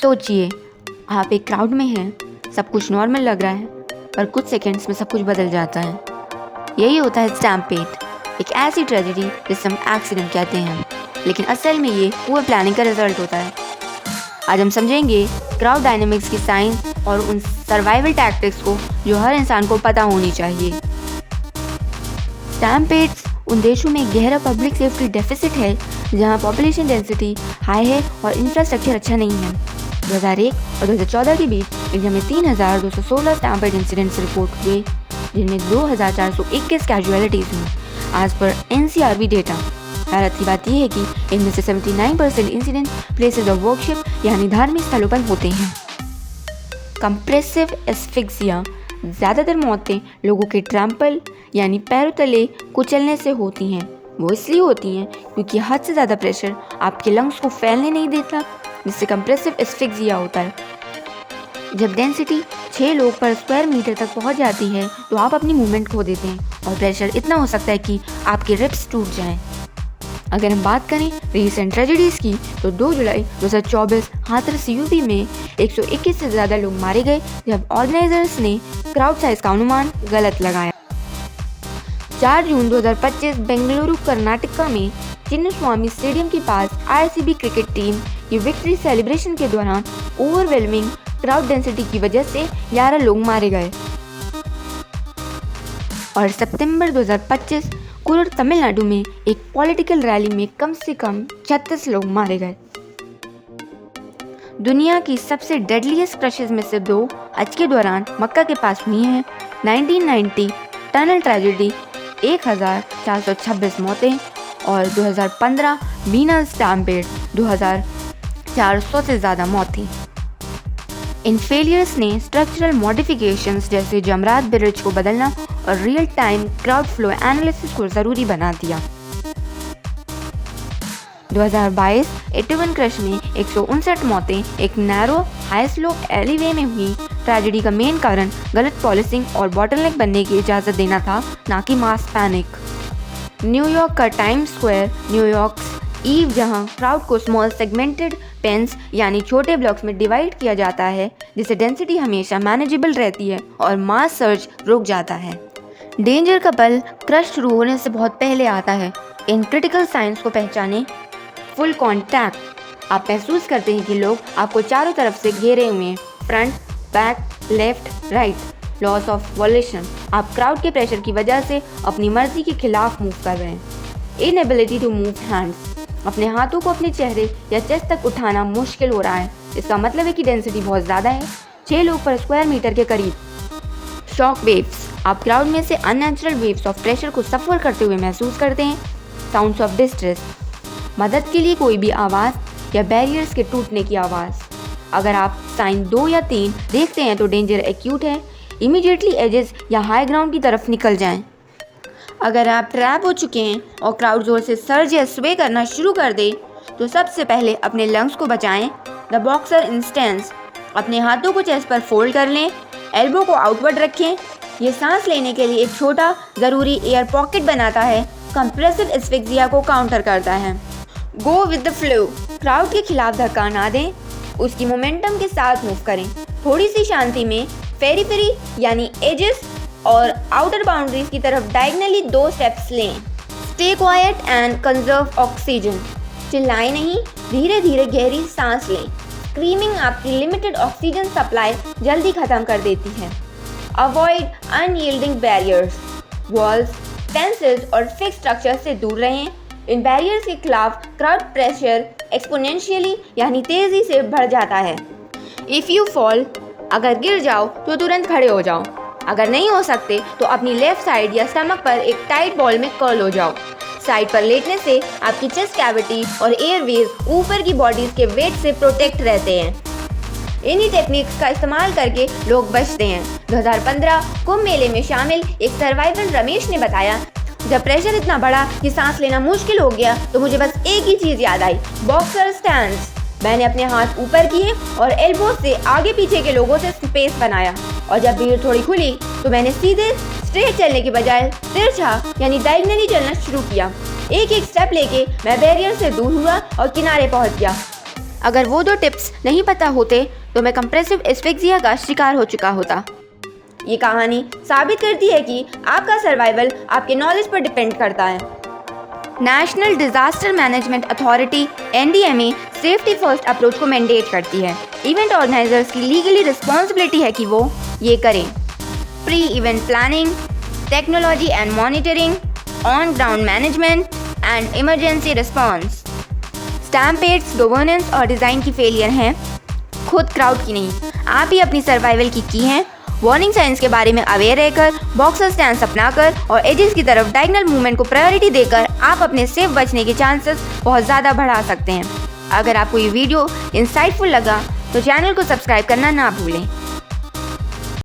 सोचिए, आप एक क्राउड में हैं, सब कुछ नॉर्मल लग रहा है, पर कुछ सेकंड्स में सब कुछ बदल जाता है। यही होता है स्टैम्पेड, एक ऐसी ट्रेजेडी जिसे हम एक्सीडेंट कहते हैं, लेकिन असल में ये पूरे प्लानिंग का रिजल्ट होता है। आज हम समझेंगे क्राउड डायनेमिक्स की साइंस और उन सर्वाइवल टैक्टिक्स को जो हर इंसान को पता होनी चाहिए। स्टैम्पेड्स उन देशों में गहरा पब्लिक सेफ्टी डेफिसिट है जहां पॉपुलेशन डेंसिटी हाई है और इंफ्रास्ट्रक्चर अच्छा नहीं है। 2001 और 2014 के बीच इंडिया में 3,216 स्टैम्पेड इंसिडेंट्स रिपोर्ट हुए, जिनमें 2,421 कैजुअलिटीज हुई आज पर NCRB डेटा। हैरत की बात यह है कि इनमें से 79% इंसिडेंट प्लेसेस ऑफ वर्शिप यानी धार्मिक स्थलों पर होते हैं। कंप्रेसिव एस्फिक्सिया, ज़्यादातर मौतें लोगों के ट्रैम्पल यानी पैरों तले कुचलने से होती हैं। वो इसलिए होती हैं क्योंकि हद से ज़्यादा प्रेशर आपके लंग्स को फैलने नहीं देता, जिससे कंप्रेसिव एस्फिक्सिया होता है। जब डेंसिटी 6 लोग पर स्क्वायर मीटर तक पहुंच जाती है तो आप अपनी मूवमेंट खो देते हैं और प्रेशर इतना हो सकता है कि आपके रिब्स टूट जाएं। अगर हम बात करें रीसेंट ट्रेजेडीज़ की तो 2 जुलाई 2024 हाथरस यूपी में 121 से ज़्यादा लोग मारे गए जब ऑर्गेनाइजर्स ने क्राउड साइज का अनुमान गलत लगाया। 4 जून 2025 बेंगलुरु कर्नाटका में चिन्नस्वामी स्टेडियम के पास IRCB क्रिकेट टीम की विक्ट्री सेलिब्रेशन के दौरान ओवरवेलमिंग क्राउड डेंसिटी की वजह से 11 लोग मारे गए। और सितंबर 2025 कुल्लू तमिलनाडु में एक पॉलिटिकल रैली में कम से कम 36 लोग मारे गए। दुनिया की सबसे डेडलीस्ट क्रशेस में से 2 आज के दौरान मक्का के पास हुई हैं। 1990 टनल ट्रेजेडी 1,426 मौतें और 2015 मीना स्टैम्पेड 2,400 से ज़्यादा मौतें। इन फेलियर्स ने स्ट्रक्चरल मॉडिफिकेशंस जैसे जमरात ब्रिज को बदलना और real time crowd flow analysis को ज़रूरी बना दिया। 2022 81 क्रश में 159 मौतें एक नैरो हाई स्लोप एलिवे में हुई। ट्रेजेडी का मेन कारण गलत पॉलिसिंग और बॉटलनेक बनने की इजाज़त देना था, ना कि मास पैनिक। न्यूयॉर्क का टाइम स्क्वायर न्यूयॉर्क ईव, जहां क्राउड को स्मॉल सेगमेंटेड पेन्स यानी छोटे ब्लॉक्स में डिवाइड किया जाता है, जिससे डेंसिटी हमेशा मैनेजेबल रहती है और मास सर्ज रुक जाता है। डेंजर का पल क्रश शुरू होने से बहुत पहले आता है। इन क्रिटिकल साइंस को पहचाने। फुल कॉन्टैक्ट, आप महसूस करते हैं कि लोग आपको चारों तरफ से घेरे हुए हैं, front, back, left, right. Loss of violation, आप क्राउड के प्रेशर की वजह से अपनी मर्जी के खिलाफ मूव कर रहे हैं। इनएबिलिटी टू मूव हैंड्स, अपने हाथों को अपने चेहरे या चेस्ट तक उठाना मुश्किल हो रहा है। इसका मतलब है कि डेंसिटी बहुत ज़्यादा है, 6 लोग पर स्क्वायर मीटर के करीब। शॉक वेव्स, आप क्राउड में से अननेचुरल वेव्स ऑफ प्रेशर को सफ़र करते हुए महसूस करते हैं। साउंड्स ऑफ डिस्ट्रेस, मदद के लिए कोई भी आवाज़ या बैरियर्स के टूटने की आवाज़। अगर आप साइन 2 या 3 देखते हैं तो डेंजर एक्यूट है, इमीडिएटली एजेस या हाई ग्राउंड की तरफ निकल जाएं। अगर आप ट्रैप हो चुके हैं और क्राउड जोर से सर्ज या स्वे करना शुरू कर दे तो सबसे पहले अपने लंग्स को बचाएं। द बॉक्सर इंस्टेंस, अपने हाथों को चेस्ट पर फोल्ड कर लें, एल्बो को आउटवर्ड रखें। ये सांस लेने के लिए एक छोटा ज़रूरी एयर पॉकेट बनाता है, कंप्रेसिव एस्फिक्सिया को काउंटर करता है। Go with the flow, crowd के खिलाफ धक्का ना दें, उसकी मोमेंटम के साथ मूव करें। थोड़ी सी शांति में पेरिफेरी यानी एजेस और आउटर बाउंड्रीज की तरफ डायगनली 2 स्टेप्स लें। Stay quiet and conserve oxygen, चिल्लाएं नहीं, धीरे धीरे गहरी सांस लें। स्क्रीमिंग आपकी लिमिटेड ऑक्सीजन सप्लाई जल्दी खत्म कर देती है। Avoid unyielding barriers, walls, fences और फिक्स स्ट्रक्चर से दूर रहें। इन बैरियर्स के खिलाफ क्राउड प्रेशर एक्सपोनेंशियली यानी तेज़ी से बढ़ जाता है। इफ़ यू फॉल, अगर गिर जाओ तो तुरंत खड़े हो जाओ। अगर नहीं हो सकते तो अपनी लेफ्ट साइड या स्टमक पर एक टाइट बॉल में कर्ल हो जाओ। साइड पर लेटने से आपकी चेस्ट कैविटी और एयरवेज ऊपर की बॉडीज के वेट से प्रोटेक्ट रहते हैं। इन्हीं टेक्निक्स का इस्तेमाल करके लोग बचते हैं। 2015 कुंभ मेले में शामिल एक सर्वाइवल रमेश ने बताया, जब प्रेशर इतना बढ़ा कि सांस लेना मुश्किल हो गया तो मुझे बस एक ही चीज़ याद आई, बॉक्सर स्टैंस। मैंने अपने हाथ ऊपर किए और एल्बो से आगे पीछे के लोगों से स्पेस बनाया, और जब भीड़ थोड़ी खुली तो मैंने सीधे स्ट्रेट चलने के बजाय तिरछा यानी डायगनली चलना शुरू किया। एक एक स्टेप लेके मैं बैरियर से दूर हुआ और किनारे पहुंच गया। अगर वो 2 टिप्स नहीं पता होते तो मैं कंप्रेसिव एस्फिक्सिया का शिकार हो चुका होता। ये कहानी साबित करती है कि आपका सर्वाइवल आपके नॉलेज पर डिपेंड करता है। National disaster management authority (NDMA) safety first approach को मैंडेट करती है। इवेंट ऑर्गेनाइजर्स की लीगली रिस्पॉन्सिबिलिटी है कि वो ये करें: pre event planning, technology and monitoring, on ground management and emergency response. Stampedes governance और डिज़ाइन की फेलियर हैं, खुद क्राउड की नहीं। आप ही अपनी सर्वाइवल की हैं। वार्निंग साइंस के बारे में अवेयर रहकर, बॉक्सर स्टैंस अपनाकर और एजेस की तरफ डायगोनल मूवमेंट को प्रायोरिटी देकर आप अपने सेफ बचने के चांसेस बहुत ज़्यादा बढ़ा सकते हैं। अगर आपको ये वीडियो इंसाइटफुल लगा तो चैनल को सब्सक्राइब करना ना भूलें।